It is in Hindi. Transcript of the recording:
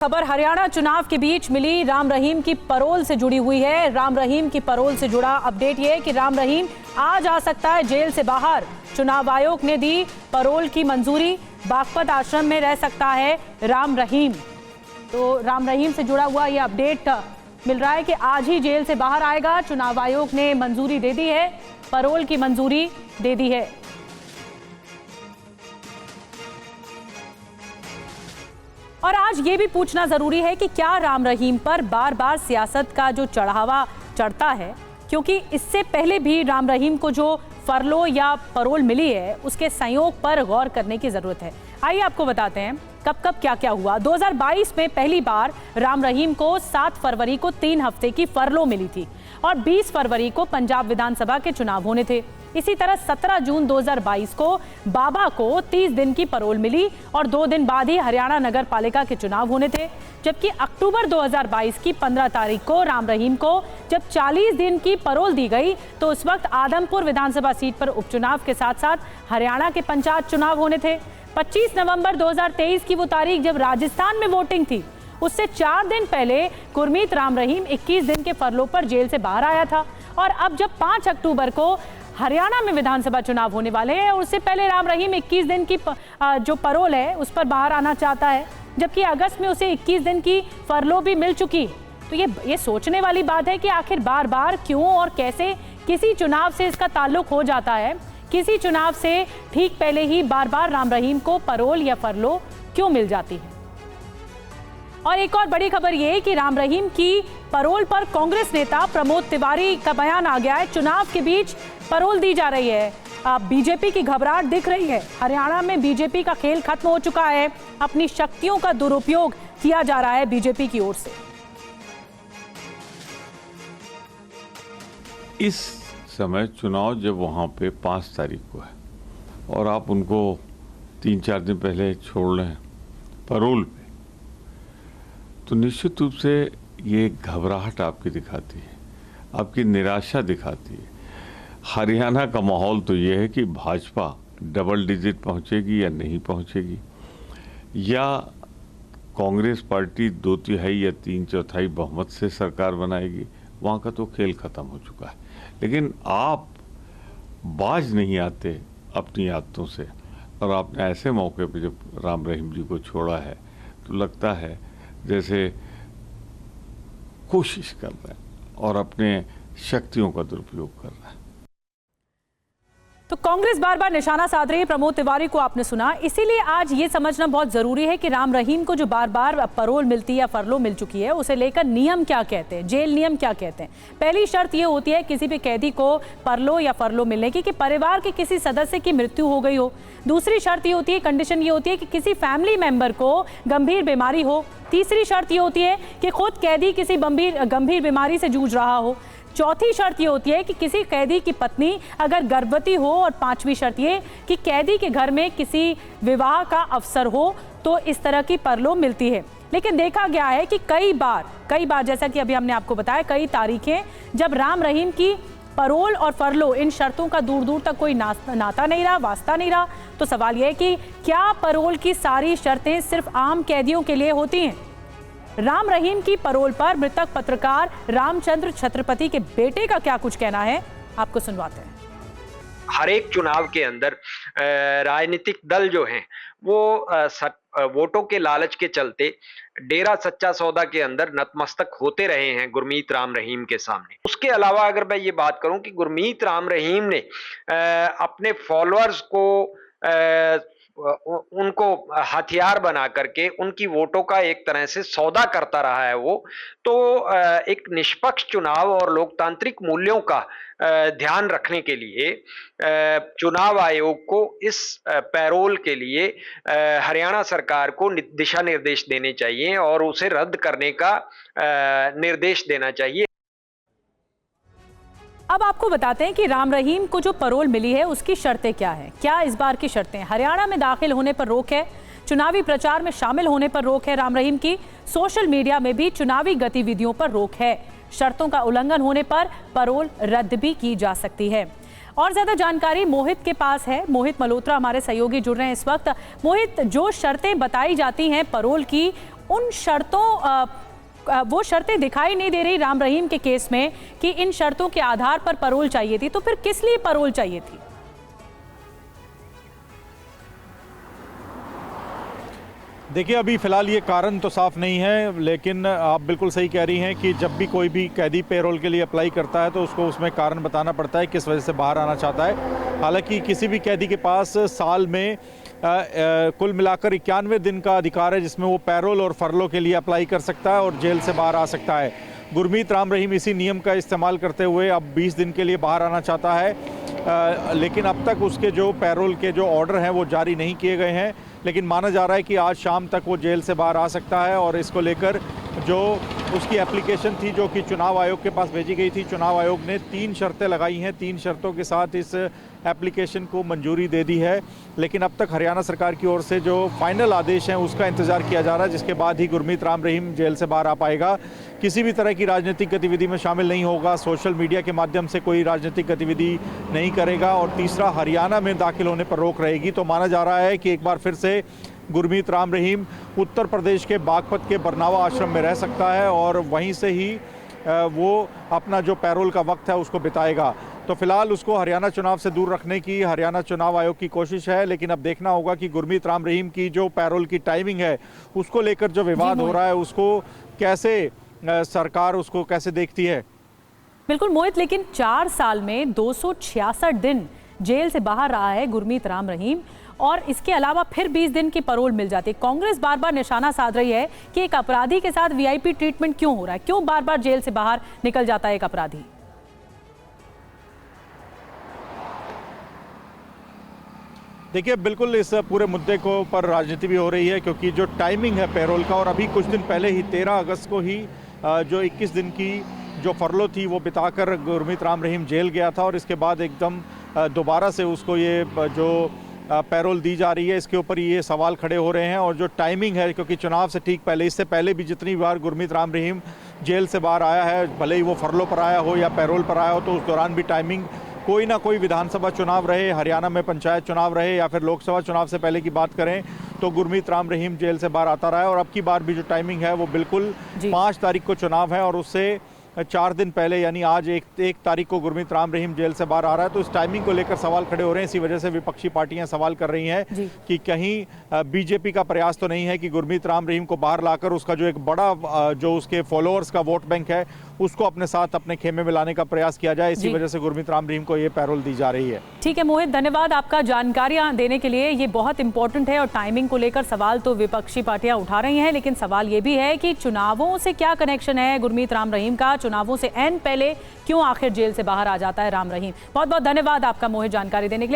खबर हरियाणा चुनाव के बीच मिली राम रहीम की पैरोल से जुड़ी हुई है। राम रहीम की पैरोल से जुड़ा अपडेट ये है कि राम रहीम आज आ सकता है जेल से बाहर। चुनाव आयोग ने दी पैरोल की मंजूरी। बागपत आश्रम में रह सकता है राम रहीम। तो राम रहीम से जुड़ा हुआ ये अपडेट मिल रहा है कि आज ही जेल से बाहर आएगा। चुनाव आयोग ने मंजूरी दे दी है, पैरोल की मंजूरी दे दी है। और आज ये भी पूछना जरूरी है कि क्या राम रहीम पर बार बार सियासत का जो चढ़ावा चढ़ता है, क्योंकि इससे पहले भी राम रहीम को जो फरलो या पैरोल मिली है उसके संयोग पर गौर करने की जरूरत है। आइए आपको बताते हैं कब कब क्या क्या हुआ। 2022 में पहली बार राम रहीम को 7 फरवरी को 3 हफ्ते की फरलो मिली थी और 20 फरवरी को पंजाब विधानसभा के चुनाव होने थे। इसी तरह 17 जून 2022 को बाबा को 30 दिन की पैरोल मिली और 2 दिन बाद ही हरियाणा नगर पालिका के चुनाव होने थे। जबकि अक्टूबर 2022 की 15 तारीख को राम रहीम को जब 40 दिन की पैरोल दी गई तो उस वक्त आदमपुर विधानसभा सीट पर उपचुनाव के साथ साथ हरियाणा के पंचायत चुनाव होने थे। 25 नवंबर 2023 की वो तारीख जब राजस्थान में वोटिंग थी, उससे 4 दिन पहले गुरमीत राम रहीम 21 दिन के फरलो पर जेल से बाहर आया था। और अब जब 5 अक्टूबर को हरियाणा में विधानसभा चुनाव होने वाले हैं और उससे पहले राम रहीम 21 दिन की जो पैरोल है उस पर बाहर आना चाहता है, जबकि अगस्त में उसे 21 दिन की फरलो भी मिल चुकी। तो ये सोचने वाली बात है कि आखिर बार बार क्यों और कैसे किसी चुनाव से इसका ताल्लुक हो जाता है। किसी चुनाव से ठीक पहले ही बार बार राम रहीम को पैरोल या फरलो क्यों मिल जाती है। और एक और बड़ी खबर यह है कि राम रहीम की पैरोल पर कांग्रेस नेता प्रमोद तिवारी का बयान आ गया है। चुनाव के बीच पैरोल दी जा रही है, बीजेपी की घबराहट दिख रही है। हरियाणा में बीजेपी का खेल खत्म हो चुका है, अपनी शक्तियों का दुरुपयोग किया जा रहा है बीजेपी की ओर से। इस समय चुनाव जब वहाँ पे 5 तारीख को है और आप उनको 3-4 दिन पहले छोड़ रहे हैं पैरोल पे, तो निश्चित रूप से ये घबराहट आपकी दिखाती है, आपकी निराशा दिखाती है। हरियाणा का माहौल तो ये है कि भाजपा डबल डिजिट पहुंचेगी या नहीं पहुंचेगी, या कांग्रेस पार्टी 2/3 या 3/4 बहुमत से सरकार बनाएगी। वहाँ का तो खेल खत्म हो चुका है। लेकिन आप बाज नहीं आते अपनी आदतों से, और आपने ऐसे मौके पे जब राम रहीम जी को छोड़ा है तो लगता है जैसे कोशिश कर रहे हैं और अपने शक्तियों का दुरुपयोग कर रहा है। तो कांग्रेस बार बार निशाना साध रही है। प्रमोद तिवारी को आपने सुना, इसीलिए आज ये समझना बहुत जरूरी है कि राम रहीम को जो बार बार पैरोल मिलती है या फरलो मिल चुकी है, उसे लेकर नियम क्या कहते हैं, जेल नियम क्या कहते हैं। पहली शर्त ये होती है किसी भी कैदी को पैरोल या फरलो मिलने की कि परिवार के किसी सदस्य की मृत्यु हो गई हो। दूसरी शर्त ये होती है, कंडीशन ये होती है कि किसी फैमिली मेंबर को गंभीर बीमारी हो। तीसरी शर्त ये होती है कि खुद कैदी किसी गंभीर बीमारी से जूझ रहा हो। चौथी शर्त ये होती है कि किसी कैदी की पत्नी अगर गर्भवती हो। और 5वीं शर्त ये कि कैदी के घर में किसी विवाह का अवसर हो तो इस तरह की पैरोल मिलती है। लेकिन देखा गया है कि कई बार जैसा कि अभी हमने आपको बताया, कई तारीखें जब राम रहीम की पैरोल और फरलो इन शर्तों का दूर दूर तक कोई नाता नहीं रहा, वास्ता नहीं रहा। तो सवाल यह है कि क्या पैरोल की सारी शर्तें सिर्फ आम कैदियों के लिए होती हैं? राम रहीम की पैरोल पर मृतक पत्रकार रामचंद्र छत्रपति के बेटे का क्या कुछ कहना है, आपको सुनवाते हैं। हर एक चुनाव के अंदर राजनीतिक दल जो हैं वो वोटों के लालच के चलते डेरा सच्चा सौदा के अंदर नतमस्तक होते रहे हैं गुरमीत राम रहीम के सामने। उसके अलावा अगर मैं ये बात करूं कि गुरमीत राम रहीम ने अपने फॉलोअर्स को उनको हथियार बना करके उनकी वोटों का एक तरह से सौदा करता रहा है वो, तो एक निष्पक्ष चुनाव और लोकतांत्रिक मूल्यों का ध्यान रखने के लिए चुनाव आयोग को इस पैरोल के लिए हरियाणा सरकार को दिशा निर्देश देने चाहिए और उसे रद्द करने का निर्देश देना चाहिए। अब आपको बताते हैं कि राम रहीम को जो पैरोल मिली है उसकी शर्तें क्या हैं। क्या इस बार की शर्तें? हरियाणा में दाखिल होने पर रोक है, चुनावी प्रचार में शामिल होने पर रोक है राम रहीम की, सोशल मीडिया में भी चुनावी गतिविधियों पर रोक है। शर्तों का उल्लंघन होने पर पैरोल रद्द भी की जा सकती है। और ज्यादा जानकारी मोहित के पास है। मोहित मल्होत्रा हमारे सहयोगी जुड़ रहे हैं इस वक्त। मोहित, जो शर्तें बताई जाती हैं पैरोल की, उन शर्तों वो शर्तें दिखाई नहीं दे रही राम रहीम के केस में कि इन शर्तों के आधार पर पैरोल चाहिए थी, तो फिर किस लिए पैरोल चाहिए थी? देखिए, अभी फ़िलहाल ये कारण तो साफ नहीं है, लेकिन आप बिल्कुल सही कह रही हैं कि जब भी कोई भी कैदी पेरोल के लिए अप्लाई करता है तो उसको उसमें कारण बताना पड़ता है किस वजह से बाहर आना चाहता है। हालांकि किसी भी कैदी के पास साल में कुल मिलाकर 91 दिन का अधिकार है जिसमें वो पैरोल और फरलो के लिए अप्लाई कर सकता है और जेल से बाहर आ सकता है। गुरमीत राम रहीम इसी नियम का इस्तेमाल करते हुए अब 20 दिन के लिए बाहर आना चाहता है, लेकिन अब तक उसके जो पैरोल के जो ऑर्डर हैं वो जारी नहीं किए गए हैं। लेकिन माना जा रहा है कि आज शाम तक वो जेल से बाहर आ सकता है और इसको लेकर जो उसकी एप्लीकेशन थी जो कि चुनाव आयोग के पास भेजी गई थी, चुनाव आयोग ने 3 शर्तें लगाई हैं। 3 शर्तों के साथ इस एप्लीकेशन को मंजूरी दे दी है, लेकिन अब तक हरियाणा सरकार की ओर से जो फाइनल आदेश हैं उसका इंतज़ार किया जा रहा है, जिसके बाद ही गुरमीत राम रहीम जेल से बाहर आ पाएगा। किसी भी तरह की राजनीतिक गतिविधि में शामिल नहीं होगा, सोशल मीडिया के माध्यम से कोई राजनीतिक गतिविधि नहीं करेगा और तीसरा, हरियाणा में दाखिल होने पर रोक रहेगी। तो माना जा रहा है कि एक बार फिर से गुरमीत राम रहीम उत्तर प्रदेश के बागपत के बरनावा आश्रम में रह सकता है और वहीं से ही वो अपना जो पैरोल का वक्त है उसको बिताएगा। तो फिलहाल उसको हरियाणा चुनाव से दूर रखने की हरियाणा चुनाव आयोग की कोशिश है, लेकिन अब देखना होगा कि गुरमीत राम रहीम की जो पैरोल की टाइमिंग है उसको लेकर जो विवाद हो रहा है उसको कैसे सरकार उसको कैसे देखती है। बिल्कुल मोहित, लेकिन 4 साल में 266 दिन जेल से बाहर रहा है गुरमीत राम रहीम और इसके अलावा फिर 20 दिन की पैरोल मिल जाती है। कांग्रेस बार बार निशाना साध रही है कि एक अपराधी के साथ वीआईपी ट्रीटमेंट क्यों हो रहा है, क्यों बार बार जेल से बाहर निकल जाता है एक अपराधी। देखिए, बिल्कुल इस पूरे मुद्दे को पर राजनीति भी हो रही है, क्योंकि जो टाइमिंग है पैरोल का और अभी कुछ दिन पहले ही 13 अगस्त को ही जो 21 दिन की जो फरलो थी वो बिताकर गुरमीत राम रहीम जेल गया था और इसके बाद एकदम दोबारा से उसको ये जो पैरोल दी जा रही है, इसके ऊपर ये सवाल खड़े हो रहे हैं। और जो टाइमिंग है, क्योंकि चुनाव से ठीक पहले, इससे पहले भी जितनी बार गुरमीत राम रहीम जेल से बाहर आया है, भले ही वो फरलो पर आया हो या पैरोल पर आया हो, तो उस दौरान भी टाइमिंग कोई ना कोई विधानसभा चुनाव रहे, हरियाणा में पंचायत चुनाव रहे या फिर लोकसभा चुनाव से पहले की बात करें तो गुरमीत राम रहीम जेल से बाहर आता रहा है। और अब की बार भी जो टाइमिंग है वो बिल्कुल 5 तारीख को चुनाव है और उससे 4 दिन पहले यानी आज 1 तारीख को गुरमीत राम रहीम जेल से बाहर आ रहा है। तो इस टाइमिंग को लेकर सवाल खड़े हो रहे हैं। इसी वजह से विपक्षी पार्टियां सवाल कर रही हैं कि कहीं बीजेपी का प्रयास तो नहीं है कि गुरमीत राम रहीम को बाहर लाकर उसका जो एक बड़ा जो उसके फॉलोअर्स का वोट बैंक है उसको अपने साथ अपने खेमे में लाने का प्रयास किया जाए। इसी वजह से गुरमीत राम रहीम को ये पैरोल दी जा रही है। ठीक है मोहित, धन्यवाद आपका जानकारियां देने के लिए। ये बहुत इंपॉर्टेंट है और टाइमिंग को लेकर सवाल तो विपक्षी पार्टियां उठा रही हैं, लेकिन सवाल ये भी है कि चुनावों से क्या कनेक्शन है गुरमीत राम रहीम का, चुनावों से एन पहले क्यों आखिर जेल से बाहर आ जाता है राम रहीम। बहुत बहुत धन्यवाद आपका मोहित जानकारी देने के लिए।